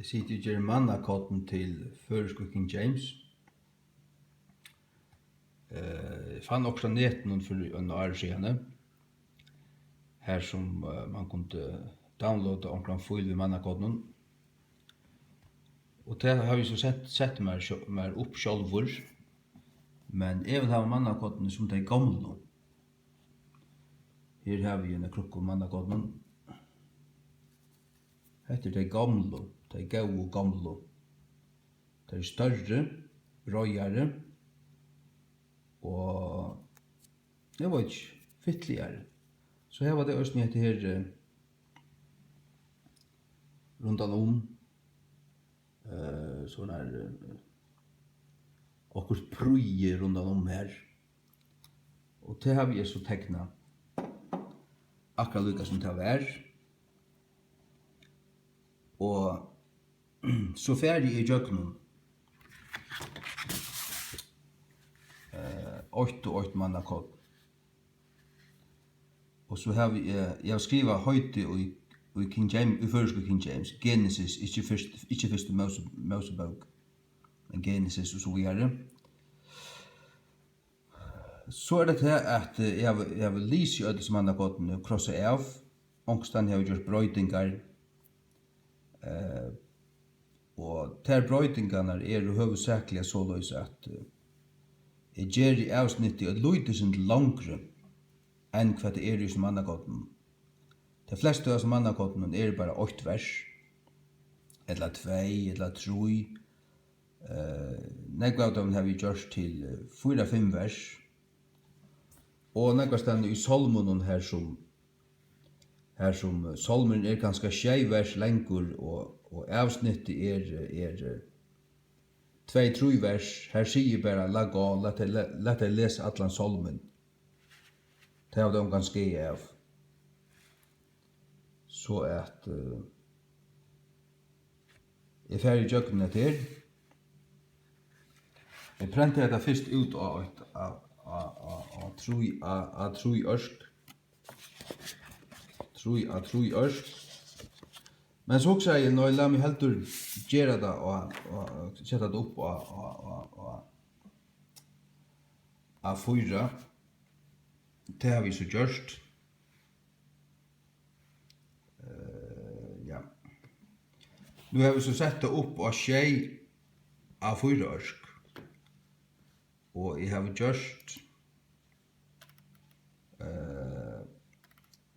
Jeg sitter og gjør mannakotten til føreske King James. Jeg fann også neten for en år siden, her som man kunne downloada omkring fil ved mannakotten. Og det har vi så sett meg opp sjálvur, men jeg vil ha mannakotten som de gamle. Her har vi en krukk om mannakotten. Hetta er de gamle, de gode gamle. De er større, røyere, og jeg vet ikke, fittligere. Så her var det også nytt her rundt om, sånn her, okkur prøye rundt om her. Og det har vi så tekna akkurat lukka som det var. Og så ferdig i jøknen 8 mannakott. Og så har vi, jeg har skriva høyte i King James, i føreske King James, Genesis, ikke første Mosebok, men Genesis og så videre. Så er det her at jeg vil lyse i ødels mannakotten og krosse av, ångstan jeg har gjort brøytingar, og ter brøytingarna er hovedsakelig såleis at jeg gjør i avsnittet og lyder sin langre enn hva det er i som mannakotten. De fleste av som mannakotten er bare 8 vers, eller 2, eller 3. Nekva av dem har vi gjort til 4-5 vers, og nekva stande i solmen her som solmen er ganske 6 vers lengur, og avsnittet er 2-3 vers. Her sier bare lag og let deg lese atlan solmen. Det har de ganske av. Så at jeg er ferdig jøkken her. Jeg prenter dette først ut av 3 ørsk. 3 ørsk. Men så også jeg, når jeg lar meg helt gjøre det og sette det opp av 4, det har vi så gjort. Ja. Nu har vi så sett det opp av 6 av 4 ørsk. Og jeg har gjort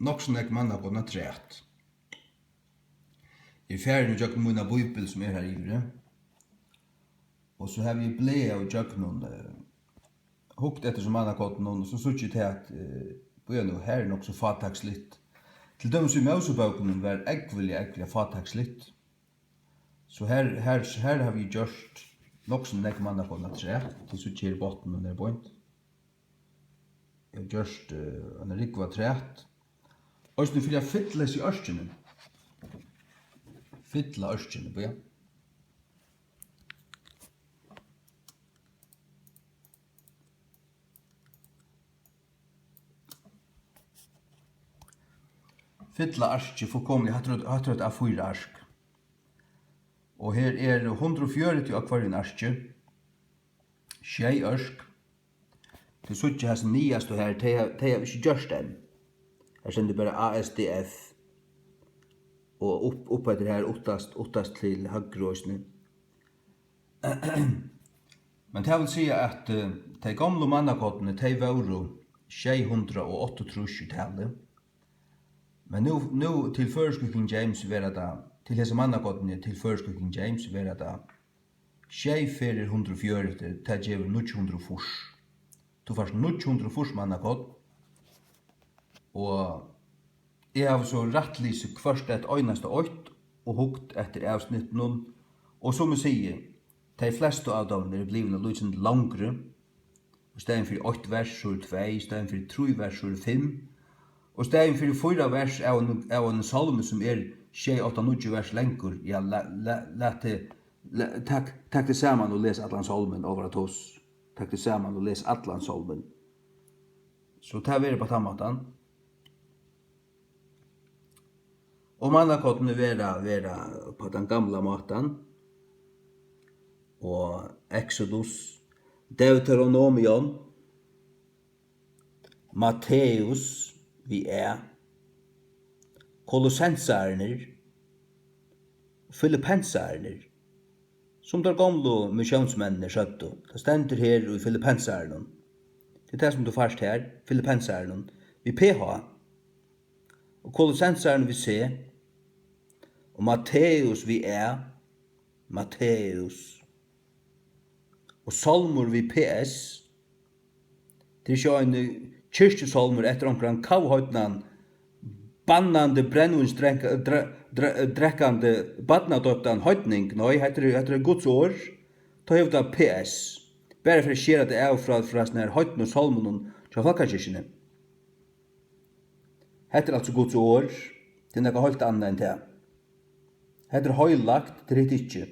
nok sånn jeg manna på den træt. Jeg er ferdig med jøkken mine bøybel som er her ivre. Og så har vi ble av jøkken hukt etter som mannakotten, og så sykje til at bøyene her er nok så fatakslitt. Til dem som i Moseboken var egentlig fatakslitt. Så her har vi gjort nok som nek mannakotten træt, til sykje her i botten og nere bøynt. Jeg har gjort en rikva træt. Og så vil jeg fytles i ørskene. Fytla ørskene, bøya. Fytla ørskene fullkomlig, har trøtt av 4 ørsk. Og her er 140 av hver ørske. 6 ørsk. Til suttje hans nyast og her, de har ikke gjørst den. Her sender bare ASDF. Og opp etter her, ottast til høyreåsene. Men det vil si at de gamle mannakottene, de var 638 i tallet. Men nu til føreske King James vera det, til hese mannakottene til føreske King James vera det 6-440, det gjør 900 fors. Du får 900 fors mannakott, og jeg har så rettlyse først et øyneste 8 og hukt etter avsnitten, og som jeg sier, de fleste av dem er blivende lysen langre, og stedet for 8 vers så 2, stedet for 3 vers så 5, og stedet for 4 vers av en salme som 6-8-9 vers lengur. Ja, takk det sammen og les atlan salmen over at oss. Takk det sammen og les atlan salmen. Så det er på tamatan. Og mannakottene vera på den gamla matan. Og Exodus, Deuteronomion, Matteus, vi Kolossensarner, Filippensarner, som der gamle missionsmennene skjøtte. Det stender her i Filippensarnen. Det er det som du først her, Filippensarnen, vi PH. Og Kolossensarnen vi C, og Matteus vi Matteus. Og salmur vi PS, det er ikke en kyrkjesalmur etter omkring kavhøytnan, bannande drekkande badnadøptan høytning, nei, heter Guds år, ta hevda PS, bare for å skjere det av fra sånne her høytn og salmen til folkekirkene. Heter altså Guds år, det er noe høyt annet enn det. Heter høylagt, det er ikke.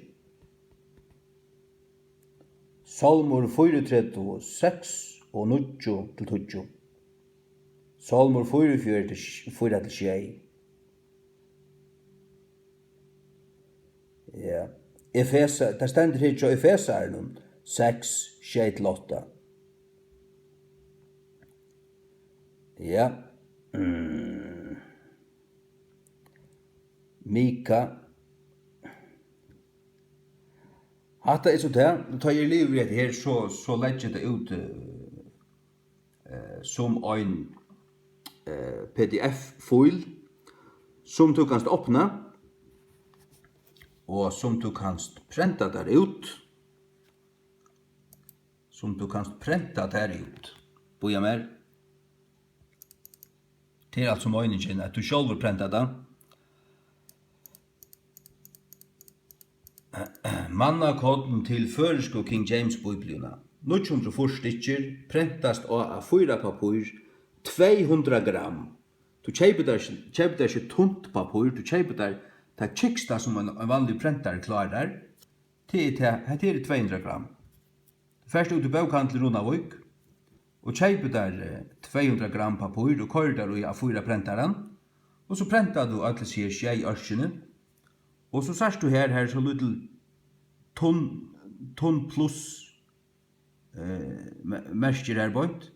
Salmur 34, 6 og 9 til 20. Salmur 44 til 6. Ja. Efesa, det stender her til Efesaren 6, 6 til 8. Ja. Mika. Hatta er så det, tar jeg livet her, så legger det ut som en PDF-fil som du kan åpne og som du kan prenta der ut. Boja mer. Det er altså meningen at du selv prenta det. Mannakoden til føresko King James Bibliona. 900 stikker prentast av 4 papir, 200 gram. Du kjøper der ikke tunt papir, du kjøper der det kiksta som en vanlig prentar klarer. Det er 200 gram. Først ut i bokhandel Runavik, og kjøper der 200 gram papir, og kører der i A4 prentaren, og så prentar du alle sier skjei ørskene, og så sørst du her så little ton plus mersker her bort,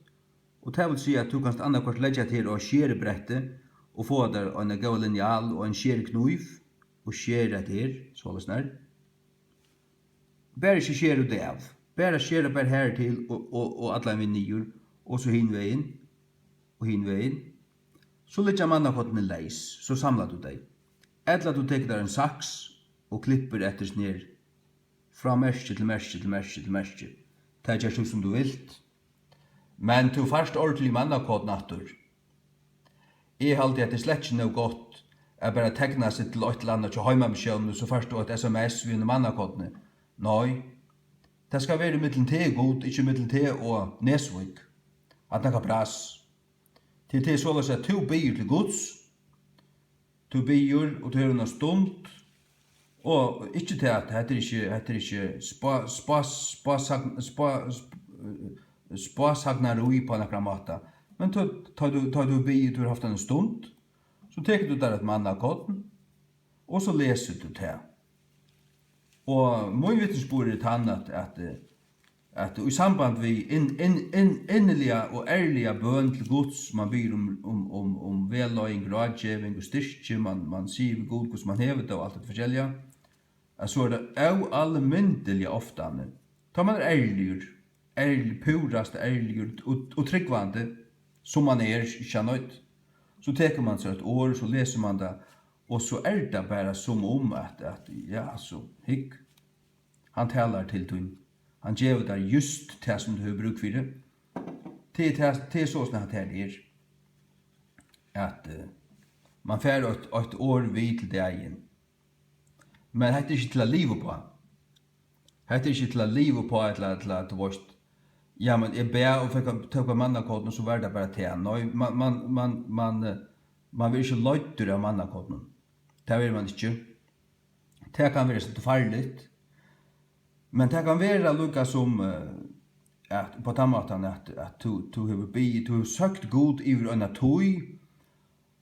og det vil si at du kan annakvart legge til å skjere brettet, og få der en gav linjal og en skjere knuiv, og skjere til, så det snart. Bare ikke skjere det av. Bare skjere bare her til, og alle min nyer, og så hinveien, Så legger man annakvartene leis, så samler du deg. Eller du teker der en saks, og klipper etter snir, fra merske til merske. Det er som du vilt. Men du først ordentlig mannakåd natur. Jeg halte at det slett ikke noe godt at bare tegna seg til et eller annet til heimamisjonen, så først du et SMS ved mannakådene. Nei, det skal være mittel til god, ikke mittel til og Nesvik. At det kan brass. Til så at du byr til gods, du byr og du har en stund, og ikke til at det er ikke spasagnar på en måte. Men tar du byr, du har haft en stund, så teker du der et mannakåden, og så leser du det. Og min vittnesbord er tannet at i samband med innelige og ærlige bøn til Guds, man byr om velløying, rådgjeving og styrke, man sier ved Gud hvordan man hever det og alt det forskjellige, så er det også almindelig ofte. Da man ærlig, purast ærlig og tryggvande, som man ikke nødt, så teker man seg et år, så leser man det, og så er det bare som om at ja, så hikk, han taler til tun. Han gjør det just det som du har bruk for det. Det er så sånn at det er. At man får et år vid til dagen. Men det er ikke til å leve på. Det er ikke til å leve på til at du vet. Ja, men jeg ber og fikk tøkke mannakoden, og så var det bare til. Nei, man vil ikke løyte av mannakoden. Det vil man ikke. Det kan være så farlig. Men det kan være lukka som at på den måten at du har søkt god i en tøy,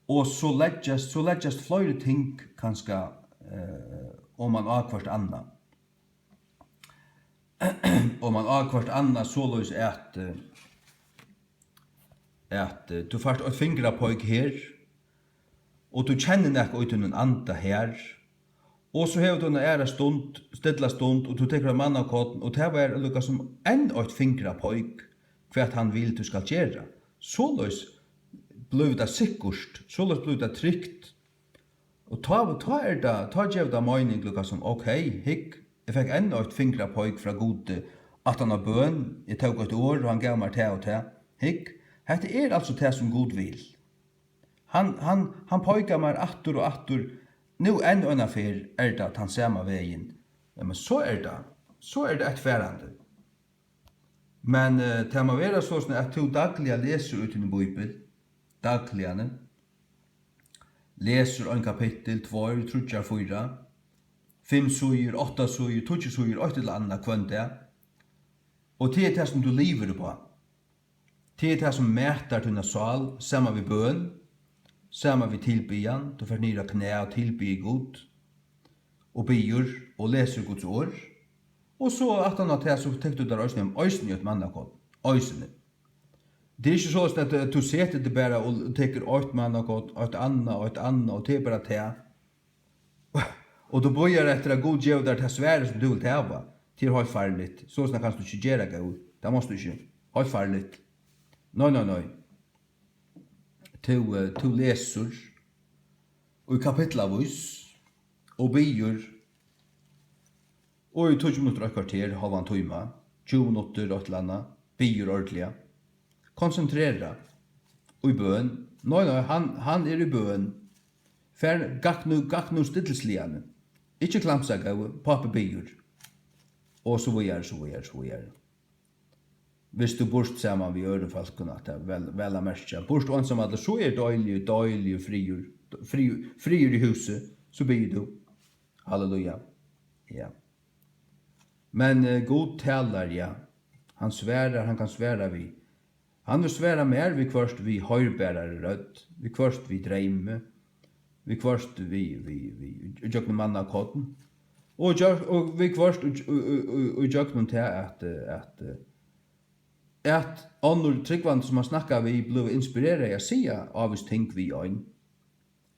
Og så leggjast flere ting kanskje om man akvart anna. Om man akvart anna såløs at du først et fingra på her, og du kjenner nek ut en anda her, og så hever du en æra stund, stilla stund, og du teker en mann av koden, og det var lukka som enn et fingra på hva han vil du skal gjøre. Såløs blev det sikkert, såløs blev det trygt, og ta gjev det mening lukka som, ok, hikk, jeg fikk enn et fingra på fra gode, at han har bøn, jeg tog et år, og han gav meg til og til, hikk, hette altså det som God vil. Han pojkar meg attur og attur, nu enn og fyr det at han ser meg veien. Ja, men så det et færande. Men det må være sånn at du dagliga leser ut i en bibel, dagligane, leser en kapittel, 2, 3, 4, 5 suger, 8 suger, 20 suger, 8 eller annet kvønte, og det det som du lever på. Det det som mätar dina sal, samma vi bön, samma vi tilbian, du får nira knä og tilbi god, og bier og leser Guds ord, og så at han har det så tenker du der øysene om øysene i et mannakåd, øysene. Det ikke sånn at du setter det bare og teker et mannakåd, et annet, og det bare det. Og du bøyer etter at god gjør der til svære som du vil tæva, til høyt farligt. Sånn kan du ikke gjøre det, det måste du ikke. Høyt farligt. Nei. Tu leser, og i kapitlavis, og bier, og i 20 minutter og kvarter, halvan tøyma, 20 minutter og et eller annet, bier ordentlig. Konsentrera, og i bøn. Nei, han i bøn. Gakk nu stillesligane. Ikke klamsa gau, pappa bier. Og så videre. Hvis du borst saman vi øren falskene, at det er vel å merke. Borst ansam at så døylig, frier i huset, så blir du. Halleluja. Ja. Men god talar, ja. Han kan sværa vi. Han vil sværa mer vi kvørst vi høyrbærare rødt, vi kvørst vi dreime, vi kvørst vi jøkne manna koden, og vi kvørst og jøkne til at andre tryggvann som man snakkar vi blev inspireret å si av oss ting vi øyn.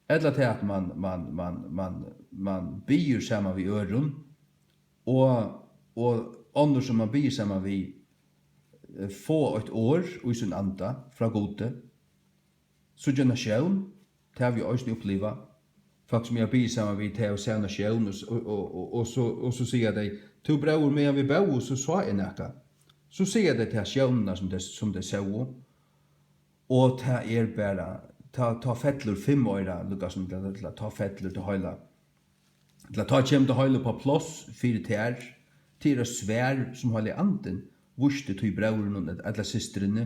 Eller til at man byr sammen vi øren, og andre som man byr sammen vi få et år i sin anda fra gode, så gjerne sjøen, det har vi også oppleva. Folk som jeg byr sammen vi til å se sjøen, og så sier de, to brauer med vi bau, så sa jeg nekka. Så sier det til sjøvnene som det så, og det bare, ta fettler 5 øyre, lukka som det ta fettler til høyla. Ta kjem til høyla på plås, 4 tær, til svær som høyla anden, vurste til brauren eller systrene,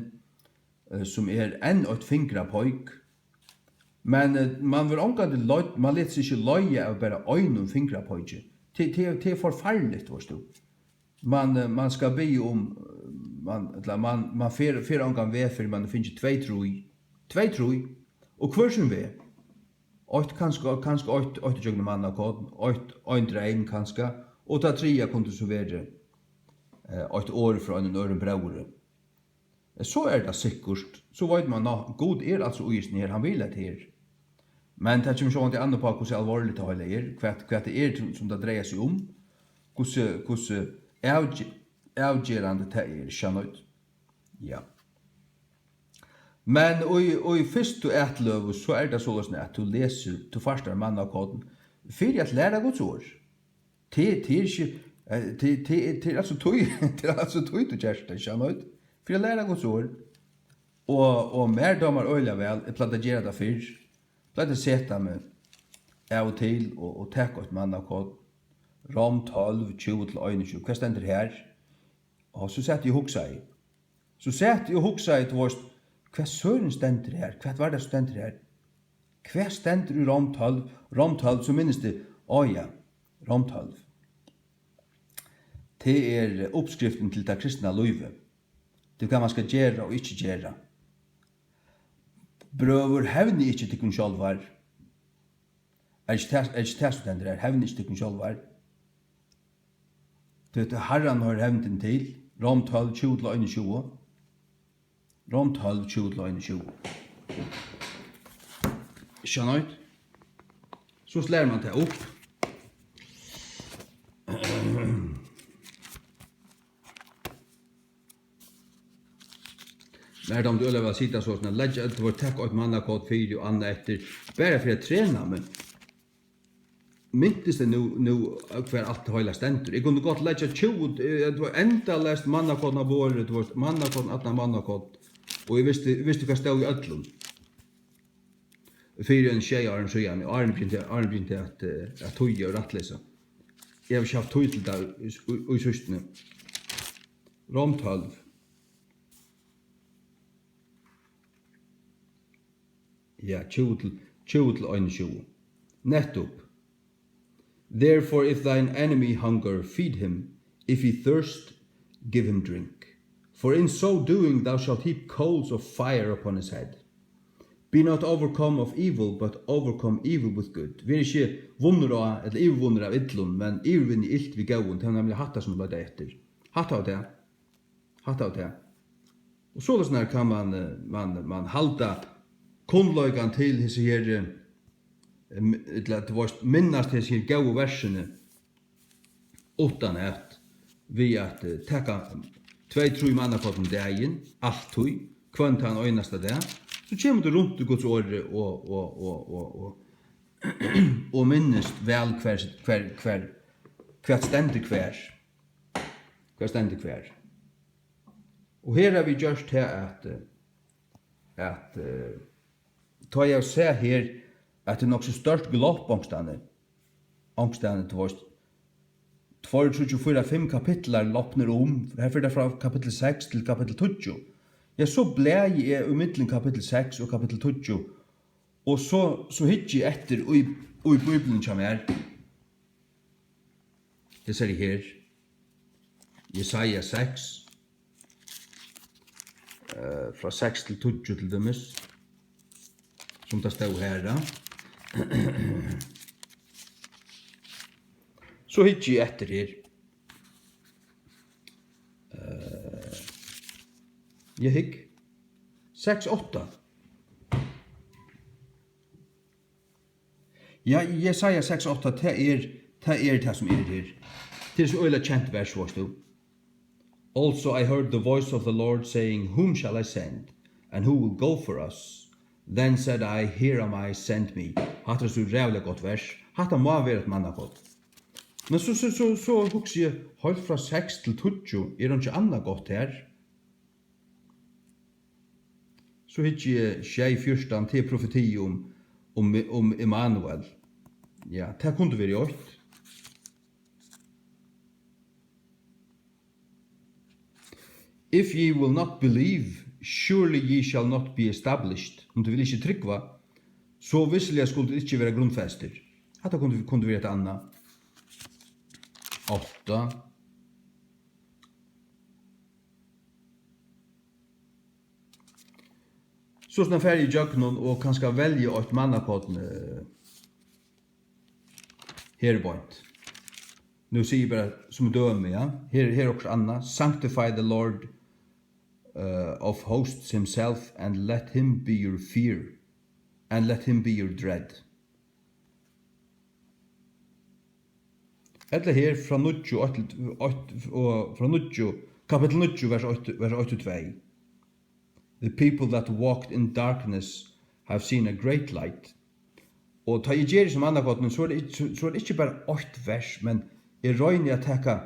som enn og et fingra pojk. Men man vil omgående man let seg ikke løye av bare øynene fingra pojk. Det er forfærligt, forstå. Man skal be om man fer omgang ved for man finner 2 troi og hver som ved kanskje 8 jøgne mann av koden 8 dreim kanskje og ta 3 kunne så være 8 år fra en øren braure så det sikkert så vet man god altså uisen her han vil at her men det kommer sånn til andre på hvordan alvorlig det holder hva det som det dreier seg om hvordan avgerande det skjønnøyt. Ja. Men i fyrst du etløv, så det sånn at du leser, du farstar mannakoden, for at lære Guds ord. Det er altså tøy du kjærste, skjønnøyt, for å lære Guds ord. Og mer damer øyla vel, jeg platt å gjøre det før, platt å sette meg av og til, og takk ut mannakoden, Rom 12, 20-21, hva stender her? Og så sett jeg hugsa i. Hva søren stender her? Hva var det stender her? Hva stender i Rom 12? Rom 12, så minnes det, Rom 12. Det oppskriften til det kristne livet. Det hva man skal gjøre og ikke gjøre. Brøver hevni ikke tykkun sjálvar. Ikke det som den der, hevni ikke tykkun sjálvar. Det Herren har hevnen til, Rom 12, 20-21. Rom 12, 20-21. Ikke nøyt? Så slår man det opp. När de öle var sitta så såna lägga att vart tack åt manna kod för och andra efter bara för att träna men minns det nu kvar allt hela stendur. Jag kunde gott lägga 20 det var ända läst manna kod na bor det var manna kod att manna kod och jag visste vad stod i öllum. För en tjej har en så igen Arne binte att toja och rättläsa. Jag har haft tøy där i systne. Rom 12. Ja, 20-21. Nettopp. Therefore, if thine enemy hunger, feed him. If he thirst, give him drink. For in so doing thou shalt heap coals of fire upon his head. Be not overcome of evil, but overcome evil with good. Vi ikke vunner av, eller ivervunner av idlun, men ivervinner ilt vi gauun, det er nemlig hatta som løyde etter. Hatta av det. Hatta av det. Og så sånn her kan man halda kunnløygan til hese her, det var minnast hese her gau versene, utan at vi at teka 2-3 manna på den dagen, alt tøy, kvant han øynasta det, så kommer du rundt i Guds åre og minnest vel hver stendig hver. Hver stendig hver. Og her har vi gjort til at ta jeg se her at det er nok så størst glopp ångstane til vårt 2-3-4-5 kapitler loppner her fyrir det fra kapittel 6 til kapittel 20. Ja, så ble jeg i middelen kapittel 6 og kapittel 20, og så hittar jeg etter i Bibelen som er. Det ser jeg her. Jesaja 6, fra 6 til 20 til dømes, som det stod her da. Så hittar jeg etter her. Jeg hikk 6-8. Ja, Jesaja 6-8, det som er her. Det er så øyla kjent vers, varst du. Also I heard the voice of the Lord saying, Whom shall I send? And who will go for us? Then said I, Here am I, send me. Hatt er så rævlig godt vers. Hatt må være et mannakott. Men så husker jeg, høyt fra 6 til 20, er det ikke annet godt her? Så hittar jeg tjej fyrstan til profeti om Immanuel. Ja, det kunne være gjort. If ye will not believe, surely ye shall not be established. Om du vil ikke tryggva, så visselig skulle det ikke være grunnfester. Hatta kunne være et annet. 8. Så sånn ferdig i jøknen og kanskje velge et mannakåten her i bort. Nu sier jeg bare som døme, ja. Her også Anna. Sanctify the Lord of hosts himself and let him be your fear and let him be your dread. Eller her fra kapittel 9, vers 8-2. The people that walked in darkness have seen a great light. Og ta i gjeri som annakotten, så er det ikke bare 8 vers, men jeg røyner å teka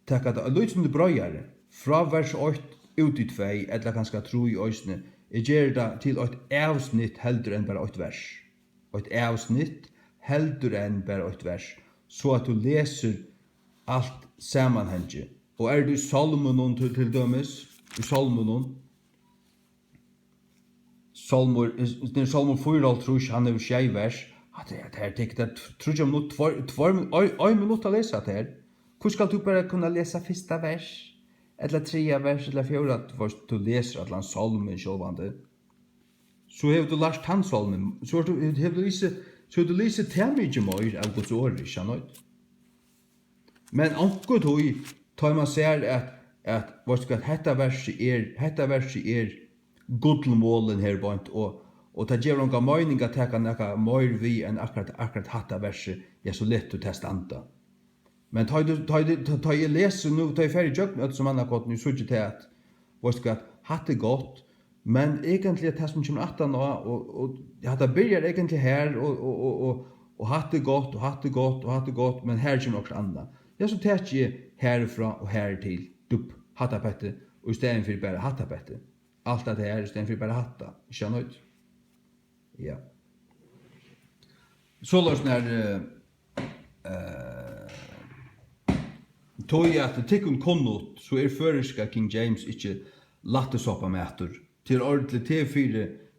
det, og som det brøyere, fra vers 8 ut i 2, eller kanskje tro i øysene, jeg gjeri det til et avsnitt heldur enn bare 8 vers. Et avsnitt heldur enn bare 8 vers, så at du leser alt samanhenge. Og er du i Salmonon til dømes, i Salmonon, Salmor 4, han er 6 vers. Det tror jeg om 2 minutter å lese det her. Hvor skal du bare kunne lese første vers? Eller 3 vers, eller 4, at du leser et eller annet salmen sjålvande? så har du lært tannsolmen, så har du lyst til mye mer av Guds ord, ikke sant? Men anker tog, tar man ser at hetta verset er godlmålen her bant, og det gjør noen mening at det kan noe mer vi enn akkurat hatta verset, så lett å testanta. Men tar jeg leser nu, tar jeg ferdig jøkken, som han har gått, nu så ikke til at hatt er godt, men egentlig er det som kommer at nå, og hatt begynner egentlig her, og hatt er godt, og hatt er godt, og hatt er godt, men her kommer også andre. Så tar jeg herfra og her til, dupp, hatt pette, og i stedet for bare hatt pette. Alt det her, i stedet for bare hatt, ikke nødt. Ja. Så løs tog at det tikkun konnot, så føriska King James ikke lattesoppa meter. Til ordentlig til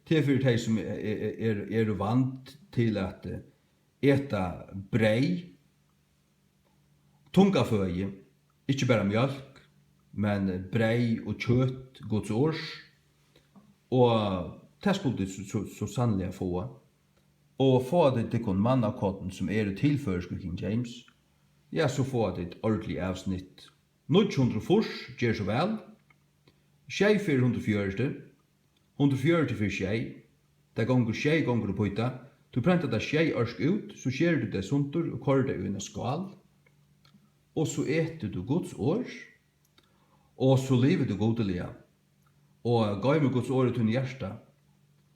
de som er vant til at eta brei, tungaføye, ikke bare mjölk, men brei og kjøtt, Guds års, og det skulle du så sannelig få. Og få det til kun mannakotten som tilførsk King James, så få det et ordentlig avsnitt. 900 fors, gjør så vel. 440, 140 for skjei, det gonger skjei gonger på hytta. Du prenter det skjei ørsk ut, så skjer du det sunter og kører det i en skål. Og så eter du Guds år, og så lever du godelige, og gav med Guds år til hjärsta,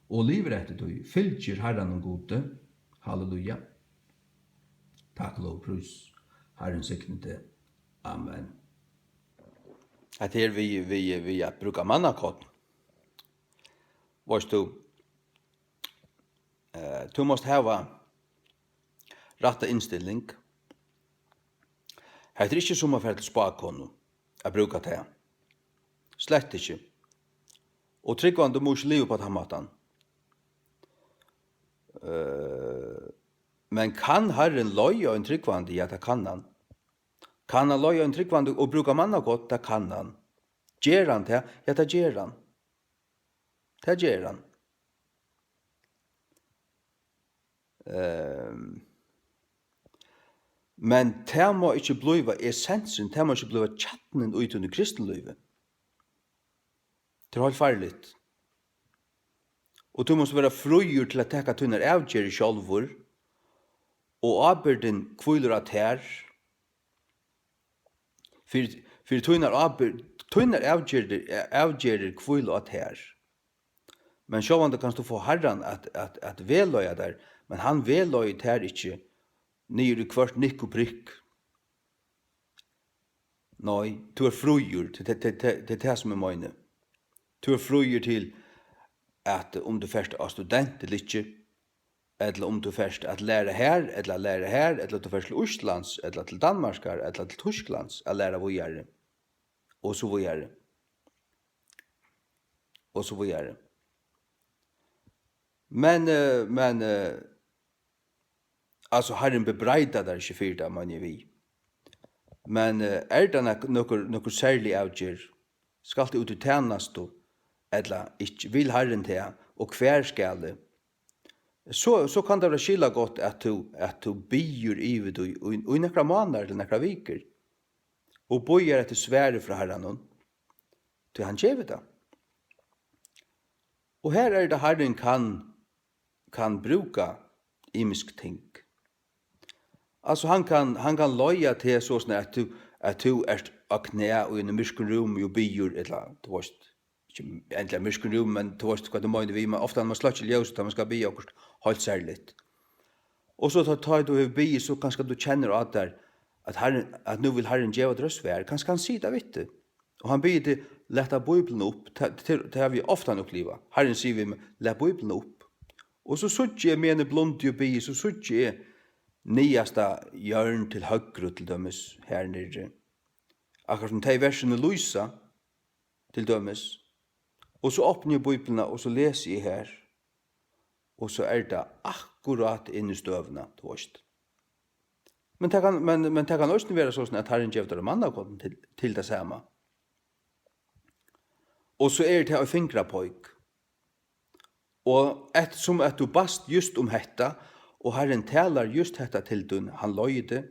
og lever etter du, fylgjer Herren og gode. Halleluja. Takk lov prus. Herren sikne til. Amen. At her vi bruker mannakott. Vars du måst hava ratta innstilling. Her ikke som å fære til spakonu, jeg bruker det. Slett ikke. Og tryggvann du må ikke leve på den måten. Men kan Herren løye en tryggvande? Ja, det kan han. Kan han løye en tryggvande og bruke mannakott? Det kan han. Gjer han det? Ja, det gjer han. Det gjer han. Men det må ikke blive essensen, det må ikke blive tjattenen ut under kristenlivet. Det er helt farligt. Og du måste være frøyer til at teka tunner avgjør sjálfur, og arbeiden kviler at her, for tunner avgjør kviler at her. Men sjåvande kan du få Herren at veløya der, men han veløy der ikke nyr kvart nikk og prikk. Nei, du er frøyer til det som er møyne. Du er frøyer til at om du først er student eller ikke, eller om du først at lære her, eller du først til Østlands, eller til Danmark, eller til Tysklands, at lære hvor gjøre. Og så hvor gjøre. Og så hvor gjøre. Men altså Herren bebreida der ikke for det, man vi. Men det noe særlig avgjør, skal det ut i tjeneste, eller ikke vil Herren til, og hver skal det, så kan det være skilla godt at du byr i det i nekra måneder eller nekra viker, og bøyer etter svære fra Herren, til han gjør det. Og her det Herren kan bruka imisk ting. Altså han kan løya til sånn at du av knæ og i en myrken rom og byr et eller annet, du vet, ikke egentlig myrken rom, men du vet hva du mener vi, men ofte man slår ikke ljøs til man skal by og holdt særlig. Og så tar du by, så kanskje du kjenner at der, at nå vil Herren gjøre drøsvær, kanskje han sier det, vet du. Og han byr til leta Bibelen opp, det har vi ofte oppleva. Herren sier vi, let Bibelen opp. Og så suttje jeg mine blonde by, så suttje jeg nyasta hjørn til høyre til dømes her nere. Akkurat som de versene lysa til dømes. Og så åpner jeg Bibelen, og så leser jeg her. Og så det akkurat inn i støvene, du vet. Men det kan også være sånn at Herren gjør det mannakotten til det samme. Og så det å fingre pojk. Og som at du bast just hetta, og Herren talar just hetta til dun, han løyde,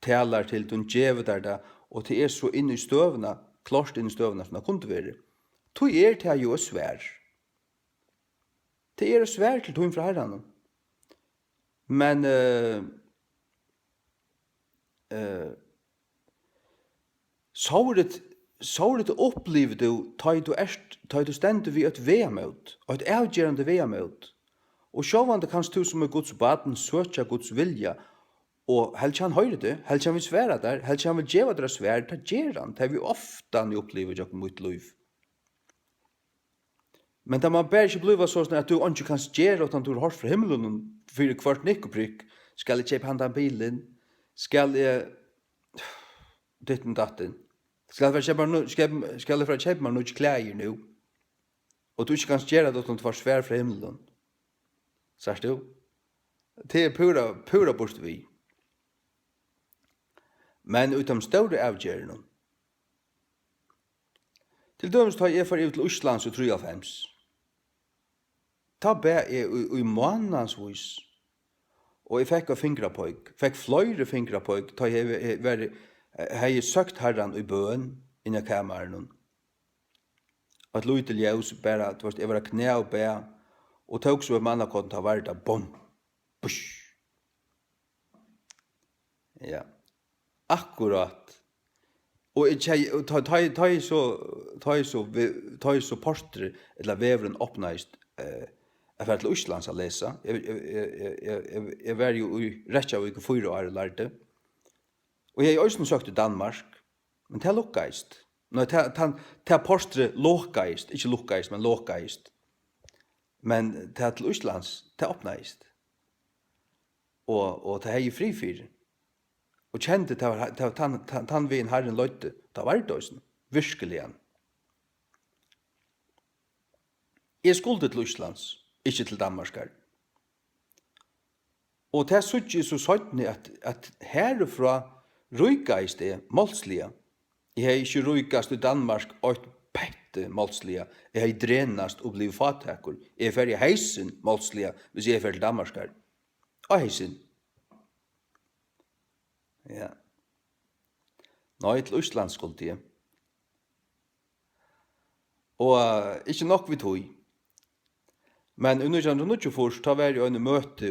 talar til dun, djevet det, og det så inn i støvna, klart inn i støvna som det kunne være. Tog det jo svær. Det svær til tog fra Herren. Men såret opplever du, tar du stendet vid et veamøt, og et avgjørende veamøt. Og sjåvande kanst du som Guds baden søtja Guds vilja, og helst han høyre det, helst han vil svære der, helst han vil djeva dere svær, det gjør han, det har vi ofta ni opplever jo mot liv. Men da man bare ikke bliva sånn at du ikke kan gjøre at du har hørt fra himmelen for hvert nikkoprykk, skal jeg kjøpe handa bilen, skal jeg ditten datten, skal jeg kjøpe meg noe klær nå, og du ikke kan gjøre det at du var svær fra himmelen. Sørst du? Det pura bort vi. Men utom store avgjørende. Til dømes tar jeg for ut til Østlands og 93. Ta be i månadsvis. Og jeg fikk fingrapøyk. Fikk flere fingrapøyk. Ta jeg søkt herren i bøen innan kameren. At lyd til ljus bare, jeg var knæ og be, og tog så mannakotten ta verda, bom, push. Ja, akkurat. Og ta i så portre, eller veveren åpnaist, jeg var til Østlands å lese. Jeg var jo i Reykjavik i 4 år lærte. Og jeg også søkte Danmark, men det lukkaist. Nei, det portre lukkaist, ikke lukkaist, men lukkaist. Men det til Østlands, det åpnaist. Og det er fri for. Og kjente tann vi en herren løyte, det var det også, virkelig igjen. Jeg skulle til Østlands, ikke til Danmarkar. Og det er så sånn at herfra røykaist det målslige. Jeg har ikke røykast i Danmark og pette målslige. Jeg har drenast og blivet fattakur. Jeg er ferdig heisen målslige hvis jeg er ferdig Danmarkar. Og heisen. Ja. Nå er til Østland skulle jeg. Og ikke nok vi tog. Men under 1924 tar vi en møte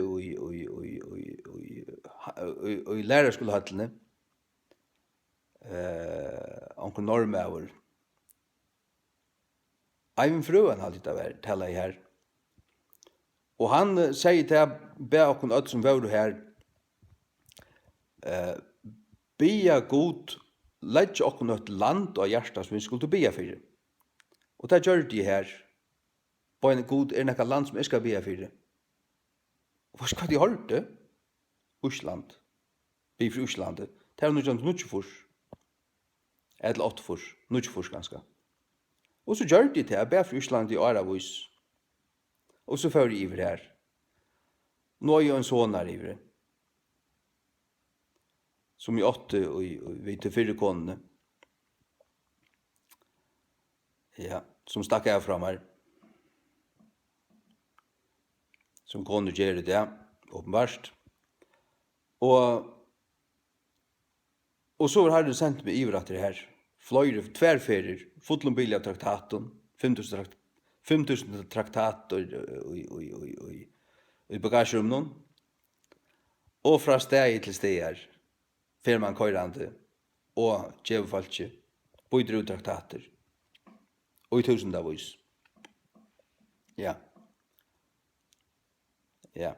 i lærerskolehattene. Onkel Normauer. Eivind Frøen hadde det vært, taler jeg her. Og han sier til jeg, be okkur ødt som var her, bia god, legge okkur et land og hjertet som vi skulle bia for. Og det gjør de her. På en god nekka land som jeg skal bia for. Hva skal de holde det? Østland. Bia for Østlandet. Det er noe nødvendig eller 8 fors, 9 fors ganske. Og så gjør de til jeg ber for Østlandet i Aravis. Og så fører jeg iver her. Nå er jo en sånn her iver. Som i 8 og vi til 4 konene. Ja, som stakk jeg fram her. Som koner gjør det, åpenbart. Og så har Herren sendt meg iver etter det her. Fløyre, tverrferier, fotlom billig av traktaten, 5000 traktater i bagasjerommen. Og fra steg til steg firman køyrande, og djevefaltje, bøyder ut traktater. Og i 1000-vis. Ja. Ja.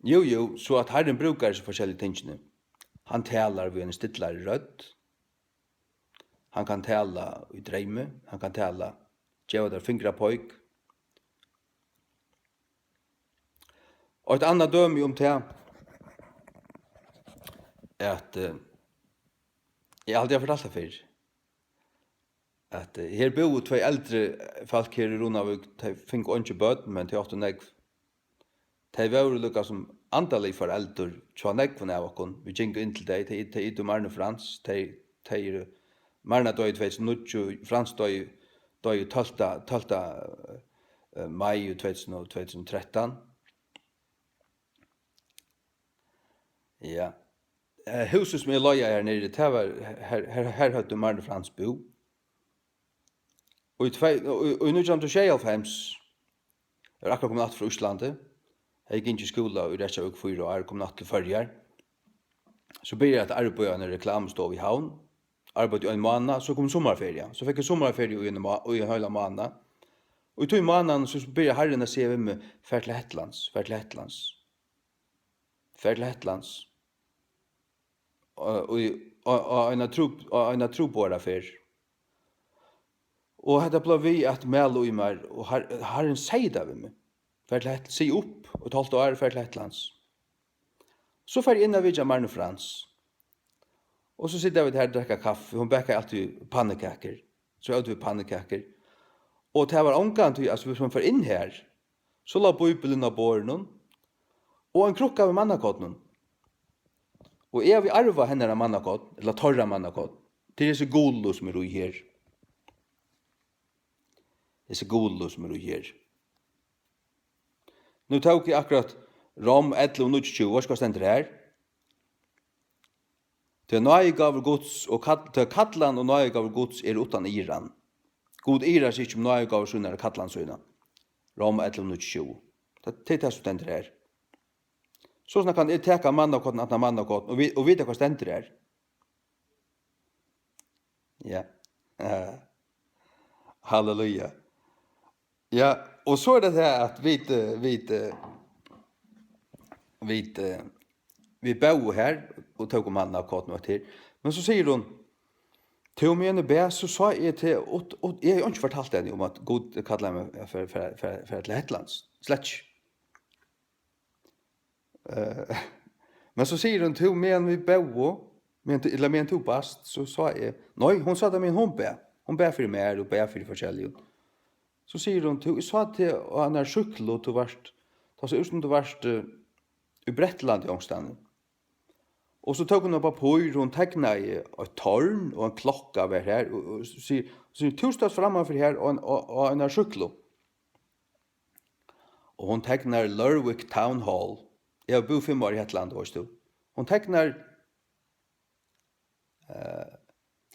Jo, så at Herren brukar så forskjellige tingene. Han talar ved en stillare rødd. Han kan tala i dreime. Han kan tala djeva der fingrapøyk. Og et annet døme om det er at jeg aldri har fortalt det før. At her bor 2 eldre folk her i Ronavik. De fikk ikke bøten, men de åtte negv. De var lukka som andalig foreldre, tja negven av okken. Vi gikk inn til deg, de Marne Frans, de Marne døy 2009, Frans døy då är ju 12 maj 2013. Ja. Huset som jag loja här nere, det var här hade Marne Frans bo. Och i 1995 jag akkurat kom natt från Islandet. Jag gick inte i skola i Reykjavik 4 år, kom natt till Førjar. Så började jag att arbeta i en reklamstov i havn. Arbetade i en månad, så kom sommarferie. Så fick jag sommarferie i en hela månad. Och i 2 månader så började herren att se vem med fär till Hetlands. Och en trobåra för. Och hade blev vi att mäla i mig och herren säger det ved mig. Fär till Hetlands, se upp och 12 år fär till Hetlands. Så fär jag in av vidja Marne Frans. Och så sitter vi här och dricker kaffe. Hon bäckar alltid pannekakor. Så åt vi pannekakor. Och det var omkant, alltså hvis man får in här, så la bibeln av bornen och en krukka av mannakotten. Och vi arva henne av mannakott, eller torra mannakott, till desse golo som i her. Desse golo som i her. Nu tok jeg akkurat Rom 11:20, hva skal stende her? Til nøye gav gods, og til kallan og nøye gav gods utan Iran. God irar sig inte om några gav sunnar kattlandsöjna. Rom 11:20. Det är det som ständer här. Så snart kan jag täcka mannakotten, att mannakotten, och veta vad ständer här. Ja. Halleluja. Ja, och så är det här att vi bor här och tog mannakotten och till. Men så säger hon, till och med bä så sa jag till och jag har inte fortalt det om att God kallar mig för ett Hetlands. Slätch. Men så säger hon till med vi bo men to bast så sa jag nej hon sa det med hon bä för mer och bä för forskjellig. Så säger hon till sa till han är cyklo till vart ta så ut du vart i Bretland i omstanden. Och så tog hon upp på hur hon tecknade ett torn och en klocka över här och så torsdags framför här och en cyklo. Och hon tecknar Lerwick Town Hall. Jag bor 5 år i Hetland då stod. Hon tecknar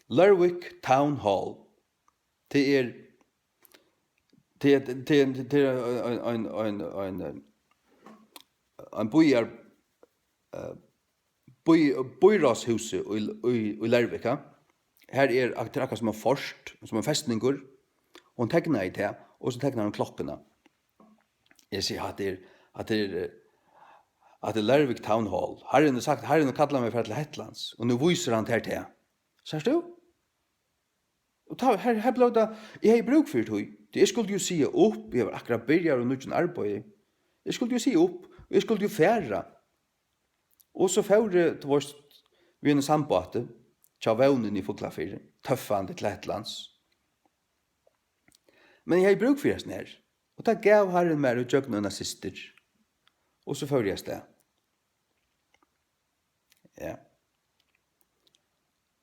Lerwick Town Hall. Det är en bojrashuset i Lerwick. Här är akkurat som en forst, som en fästningur. Hon tecknar i det, och så tecknar hon klockorna. Jag ser att det är Lerwick Town Hall. Herren kallar mig för till Hetlands, och nu visar han till det. Ser du? Och här blev det, jag har bruk för det. Jag skulle ju se upp, jag var akkurat börjar och nu inte arbete. Jag skulle ju se upp, och jag skulle ju färra. Och så får det till vårt vi en sambåte, tja vånen i Fuglafyr, tøffande til Hetlands. Men jeg har bruk for det her, og da gav herren mer og jøgn og syster. Og så får jeg det. Ja.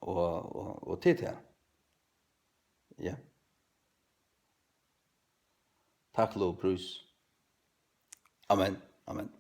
Og til det. Ja. Takk lov, prus. Amen. Amen.